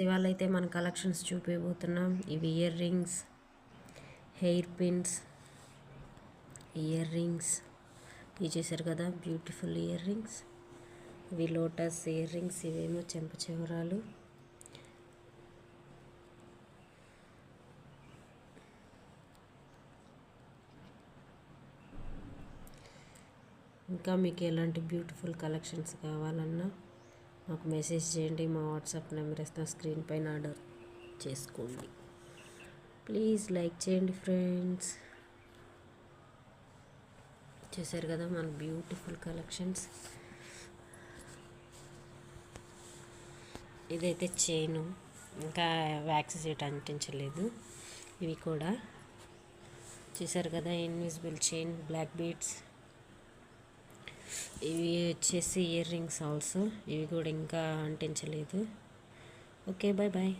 ఇవాళ అయితే మన కలెక్షన్స్ చూపించబోతున్నాం. ఇవి ear rings, hair pins, ear rings ఇవి చేశారు కదా, బ్యూటిఫుల్ ఇయర్ రింగ్స్. ఇవి లోటస్ ఇయర్ రింగ్స్, ఇవేమో చెంప చివరాలు. ఇంకా మీకు ఎలాంటి బ్యూటిఫుల్ కలెక్షన్స్ కావాలన్నా నాకు మెసేజ్ చేయండి. మా వాట్సాప్ నెంబర్ ఇస్తాను, స్క్రీన్ పైన ఆర్డర్ చేసుకోండి. ప్లీజ్ లైక్ చేయండి ఫ్రెండ్స్. చూసారు కదా మన బ్యూటిఫుల్ కలెక్షన్స్. ఇదైతే చైను, ఇంకా వ్యాక్స్ సీట్ అంటించలేదు. ఇవి కూడా చూసారు కదా, ఇన్విజిబుల్ చైన్, బ్లాక్ బీడ్స్. ఇవి వచ్చేసి ఇయర్ రింగ్స్ ఆల్సో, ఇవి కూడా ఇంకా అంటించలేదు. Okay, bye bye.